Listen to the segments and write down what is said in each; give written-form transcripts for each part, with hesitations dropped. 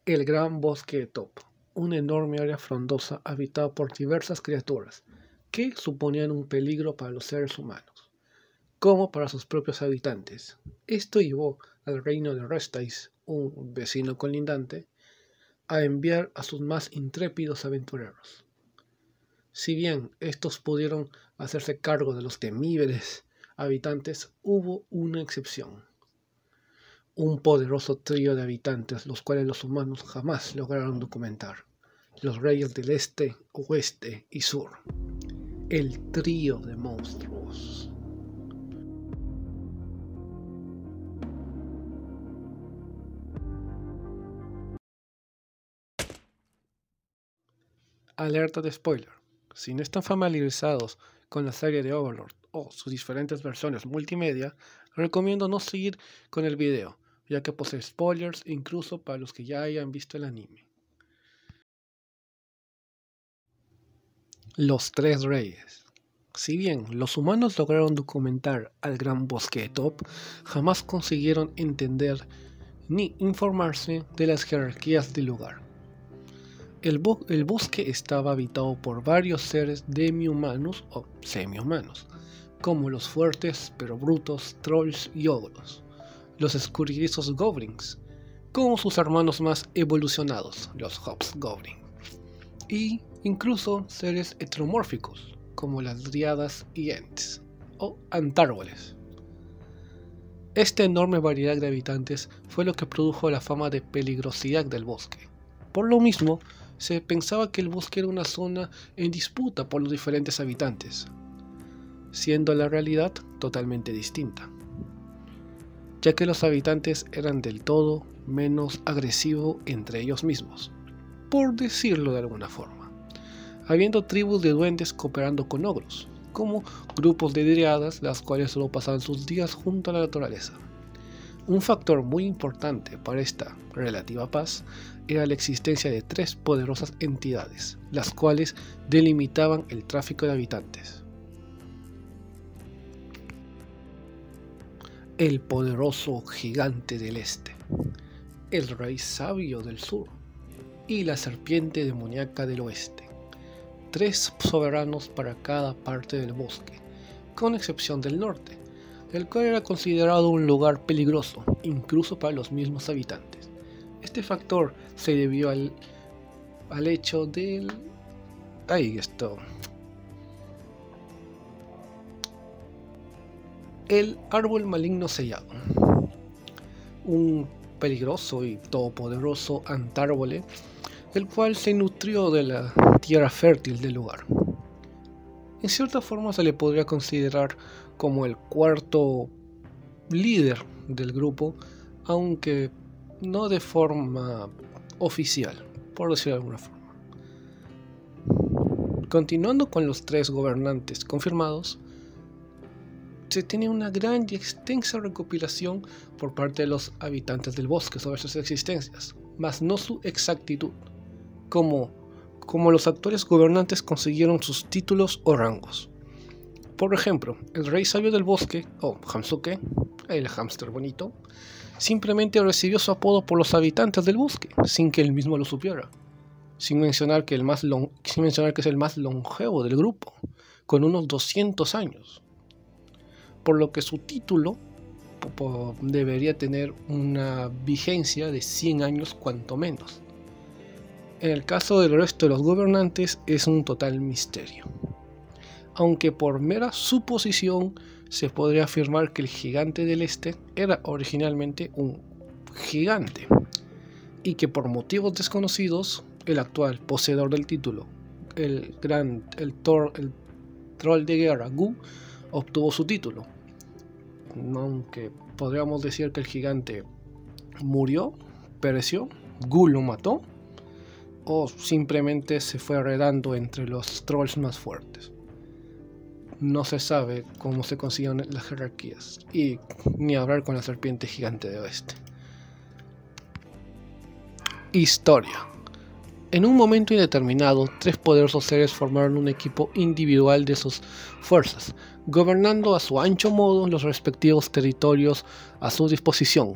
El Gran Bosque de Top, una enorme área frondosa habitada por diversas criaturas que suponían un peligro para los seres humanos, como para sus propios habitantes. Esto llevó al reino de Restais, un vecino colindante, a enviar a sus más intrépidos aventureros. Si bien estos pudieron hacerse cargo de los temibles habitantes, hubo una excepción. Un poderoso trío de habitantes, los cuales los humanos jamás lograron documentar. Los reyes del este, oeste y sur. El trío de monstruos. Alerta de spoiler. Si no están familiarizados con la serie de Overlord o sus diferentes versiones multimedia, recomiendo no seguir con el video, ya que posee spoilers incluso para los que ya hayan visto el anime. Los Tres Reyes. Si bien los humanos lograron documentar al Gran Bosque de Top, jamás consiguieron entender ni informarse de las jerarquías del lugar. El bosque estaba habitado por varios seres demi-humanos o semi-humanos, como los fuertes pero brutos trolls y ogros, los escurridizos goblins, como sus hermanos más evolucionados, los hobgoblins, y incluso seres heteromórficos, como las dríadas y ents, o antárboles. Esta enorme variedad de habitantes fue lo que produjo la fama de peligrosidad del bosque. Por lo mismo, se pensaba que el bosque era una zona en disputa por los diferentes habitantes, siendo la realidad totalmente distinta, ya que los habitantes eran del todo menos agresivos entre ellos mismos, por decirlo de alguna forma, habiendo tribus de duendes cooperando con ogros, como grupos de dríadas, las cuales solo pasaban sus días junto a la naturaleza. Un factor muy importante para esta relativa paz era la existencia de tres poderosas entidades, las cuales delimitaban el tráfico de habitantes. El poderoso gigante del este, el rey sabio del sur y la serpiente demoníaca del oeste. Tres soberanos para cada parte del bosque, con excepción del norte, el cual era considerado un lugar peligroso, incluso para los mismos habitantes. Este factor se debió al hecho del... El árbol maligno sellado. Un peligroso y todopoderoso antárbole, el cual se nutrió de la tierra fértil del lugar. En cierta forma se le podría considerar como el cuarto líder del grupo, aunque no de forma oficial, por decirlo de alguna forma. Continuando con los tres gobernantes confirmados, se tiene una gran y extensa recopilación por parte de los habitantes del bosque sobre sus existencias, mas no su exactitud, como los actuales gobernantes consiguieron sus títulos o rangos. Por ejemplo, el rey sabio del bosque, o Hamsuke, el hámster bonito, simplemente recibió su apodo por los habitantes del bosque, sin que él mismo lo supiera, sin mencionar que es el más longevo del grupo, con unos 200 años, por lo que su título debería tener una vigencia de 100 años cuanto menos. En el caso del resto de los gobernantes es un total misterio, aunque por mera suposición se podría afirmar que el gigante del este era originalmente un gigante y que por motivos desconocidos el actual poseedor del título, el troll de guerra Gu, obtuvo su título, aunque podríamos decir que el gigante murió, pereció, Gu lo mató, o simplemente se fue heredando entre los trolls más fuertes. No se sabe cómo se consiguieron las jerarquías, y ni hablar con la serpiente gigante de oeste. Historia. En un momento indeterminado, tres poderosos seres formaron un equipo individual de sus fuerzas, gobernando a su ancho modo los respectivos territorios a su disposición.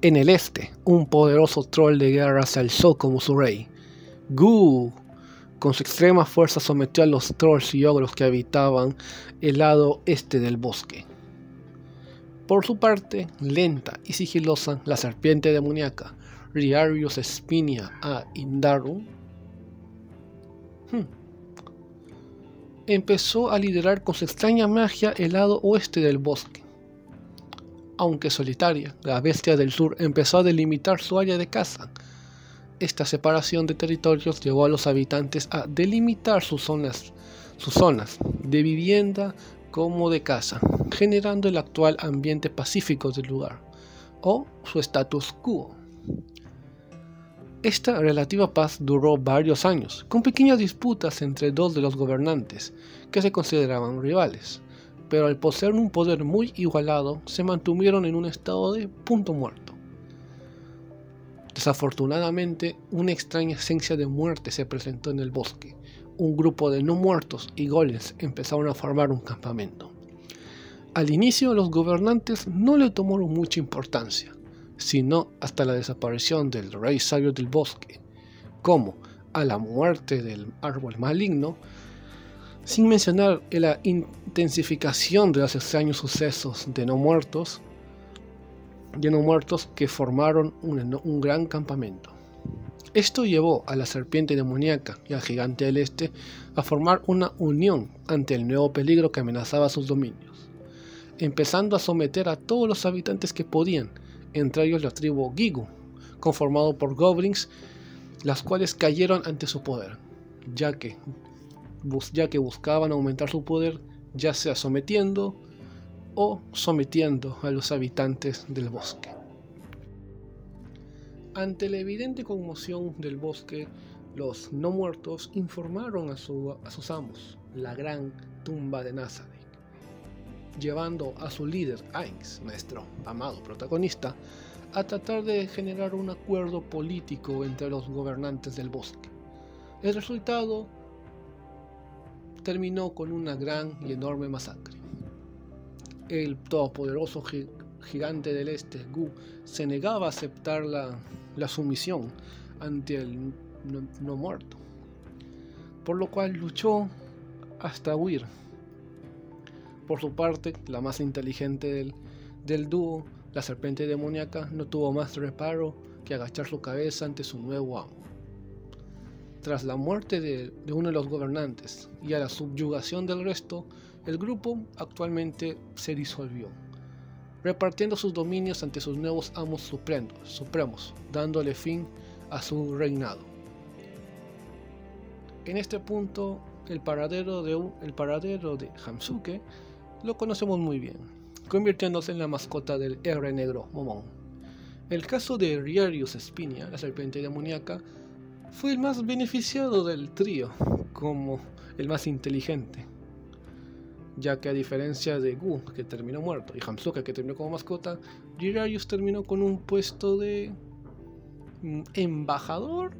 En el este, un poderoso troll de guerra se alzó como su rey. Gu, con su extrema fuerza, sometió a los trolls y ogros que habitaban el lado este del bosque. Por su parte, lenta y sigilosa, la serpiente demoníaca Riarius Spinia a Indaru empezó a liderar con su extraña magia el lado oeste del bosque. Aunque solitaria, la bestia del sur empezó a delimitar su área de caza. Esta separación de territorios llevó a los habitantes a delimitar sus zonas de vivienda como de caza, generando el actual ambiente pacífico del lugar, o su status quo. Esta relativa paz duró varios años, con pequeñas disputas entre dos de los gobernantes, que se consideraban rivales, pero al poseer un poder muy igualado, se mantuvieron en un estado de punto muerto. Desafortunadamente, una extraña esencia de muerte se presentó en el bosque. Un grupo de no muertos y golems empezaron a formar un campamento. Al inicio, los gobernantes no le tomaron mucha importancia, sino hasta la desaparición del rey sabio del bosque, como a la muerte del árbol maligno, sin mencionar la intensificación de los extraños sucesos de no muertos que formaron un gran campamento. Esto llevó a la serpiente demoníaca y al gigante del este a formar una unión ante el nuevo peligro que amenazaba sus dominios, empezando a someter a todos los habitantes que podían, entre ellos la tribu Gigu, conformado por goblins, las cuales cayeron ante su poder, ya que buscaban aumentar su poder, ya sea sometiendo a los habitantes del bosque. Ante la evidente conmoción del bosque, los no muertos informaron a sus amos la gran tumba de Nazarick, llevando a su líder Ainz, nuestro amado protagonista, a tratar de generar un acuerdo político entre los gobernantes del bosque. El resultado terminó con una gran y enorme masacre. El todopoderoso gigante del este, Gu, se negaba a aceptar la sumisión ante el no muerto, por lo cual luchó hasta huir. Por su parte, la más inteligente del dúo, la serpiente demoníaca, no tuvo más reparo que agachar su cabeza ante su nuevo amo. Tras la muerte de uno de los gobernantes y a la subyugación del resto, el grupo actualmente se disolvió, repartiendo sus dominios ante sus nuevos amos supremos, dándole fin a su reinado. En este punto, el paradero de Hamsuke lo conocemos muy bien, convirtiéndose en la mascota del héroe negro Momon. El caso de Riarius Spinia, la serpiente demoníaca, fue el más beneficiado del trío, como el más inteligente, ya que a diferencia de Gu, que terminó muerto, y Hamsuke, que terminó como mascota, Riarius terminó con un puesto de embajador,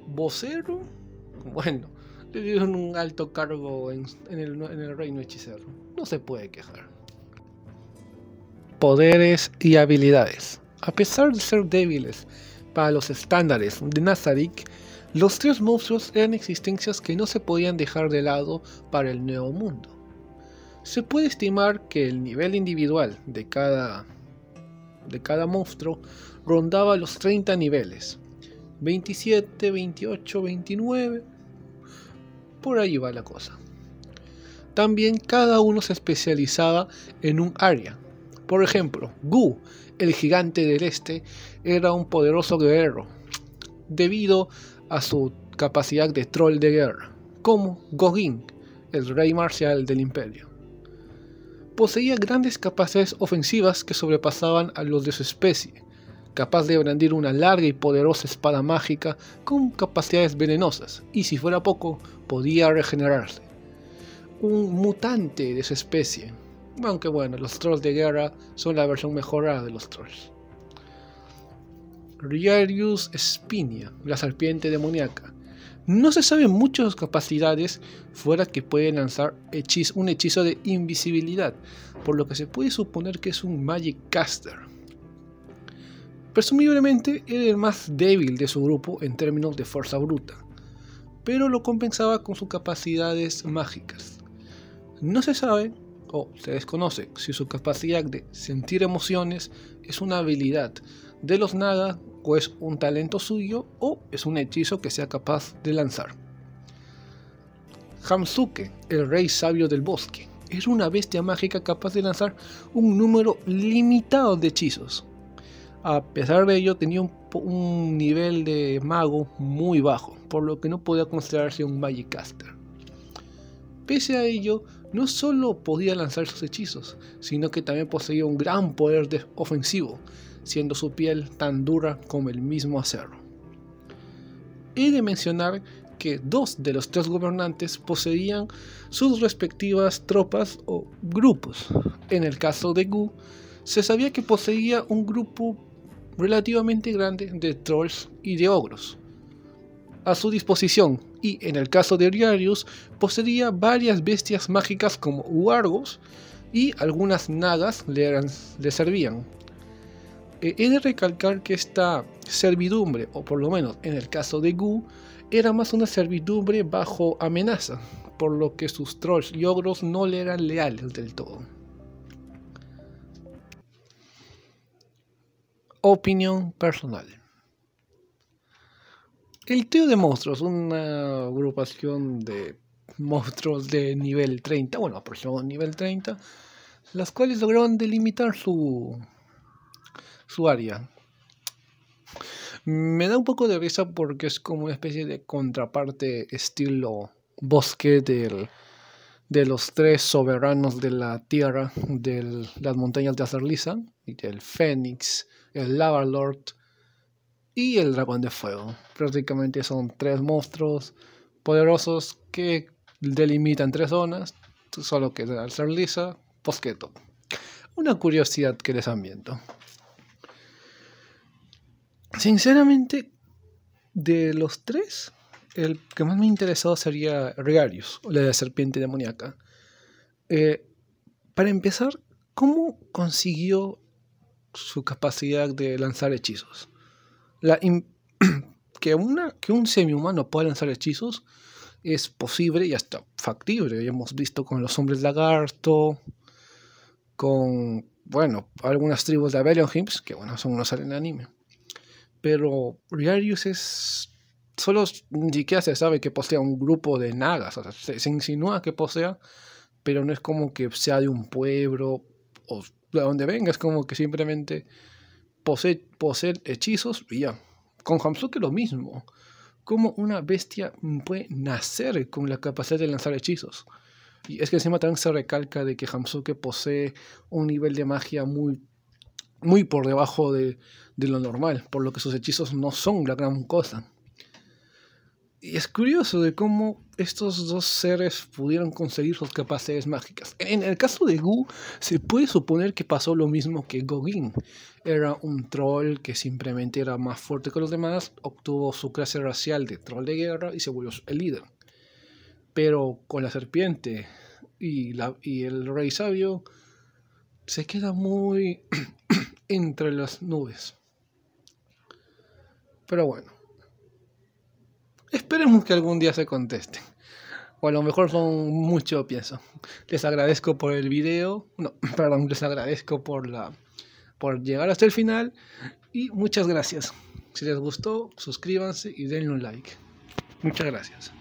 vocero. Bueno, le dieron un alto cargo en el reino hechicero. No se puede quejar. Poderes y habilidades. A pesar de ser débiles para los estándares de Nazarick, los tres monstruos eran existencias que no se podían dejar de lado para el nuevo mundo. Se puede estimar que el nivel individual de cada monstruo rondaba los 30 niveles, 27, 28, 29, por ahí va la cosa. También cada uno se especializaba en un área. Por ejemplo, Gu, el gigante del este, era un poderoso guerrero, debido a su capacidad de troll de guerra, como Gogin, el rey marcial del imperio. Poseía grandes capacidades ofensivas que sobrepasaban a los de su especie, capaz de brandir una larga y poderosa espada mágica con capacidades venenosas, y si fuera poco, podía regenerarse. Un mutante de su especie, aunque bueno, los trolls de guerra son la versión mejorada de los trolls. Riarius Spinia, la serpiente demoníaca, No se sabe mucho de sus capacidades fuera que puede lanzar un hechizo de invisibilidad, por lo que se puede suponer que es un Magic Caster. Presumiblemente era el más débil de su grupo en términos de fuerza bruta, pero lo compensaba con sus capacidades mágicas. No se sabe, o se desconoce, si su capacidad de sentir emociones es una habilidad de los Naga, o es un talento suyo, o es un hechizo que sea capaz de lanzar. Hamsuke, el rey sabio del bosque, era una bestia mágica capaz de lanzar un número limitado de hechizos. A pesar de ello, tenía un nivel de mago muy bajo, por lo que no podía considerarse un Magic Caster. Pese a ello, no solo podía lanzar sus hechizos, sino que también poseía un gran poder ofensivo, siendo su piel tan dura como el mismo acero. He de mencionar que 2 de los 3 gobernantes poseían sus respectivas tropas o grupos. En el caso de Gu, se sabía que poseía un grupo relativamente grande de trolls y de ogros a su disposición, y en el caso de Oriarius poseía varias bestias mágicas como Wargos, y algunas nagas le servían. He de recalcar que esta servidumbre, o por lo menos en el caso de Gu, era más una servidumbre bajo amenaza, por lo que sus trolls y ogros no le eran leales del todo. Opinión personal. El trío de monstruos, una agrupación de monstruos de nivel 30, bueno, aproximadamente nivel 30, las cuales lograron delimitar su área. Me da un poco de risa porque es como una especie de contraparte estilo bosque de los 3 soberanos de la tierra, de las montañas de Azerlisa, y del Fénix, el Lava Lord y el Dragón de Fuego. Prácticamente son 3 monstruos poderosos que delimitan 3 zonas, solo que de Azerlisa, Bosqueto. Una curiosidad que les ambiento. Sinceramente, de los 3, el que más me ha interesado sería Regarius, o la serpiente demoníaca. Para empezar, ¿cómo consiguió su capacidad de lanzar hechizos? Que un semi-humano pueda lanzar hechizos es posible y hasta factible. Ya hemos visto con los hombres lagarto, con, bueno, algunas tribus de Abelionhymns, que bueno, son unos en anime. Pero Regarius solo ni siquiera se sabe que posea un grupo de nagas, o sea, se insinúa que posea, pero no es como que sea de un pueblo o de donde venga, es como que simplemente posee hechizos y ya. Con Hamsuke lo mismo, como una bestia puede nacer con la capacidad de lanzar hechizos. Y es que encima también se recalca de que Hamsuke posee un nivel de magia muy por debajo de lo normal, por lo que sus hechizos no son la gran cosa. Y es curioso de cómo estos 2 seres pudieron conseguir sus capacidades mágicas. En el caso de Gu, se puede suponer que pasó lo mismo que Gogin. Era un troll que simplemente era más fuerte que los demás, obtuvo su clase racial de troll de guerra y se volvió el líder. Pero con la serpiente y el rey sabio, se queda muy entre las nubes. Pero bueno, esperemos que algún día se contesten. O a lo mejor son mucho, pienso. Les agradezco por el video. Les agradezco por llegar hasta el final. Y muchas gracias. Si les gustó, suscríbanse y denle un like. Muchas gracias.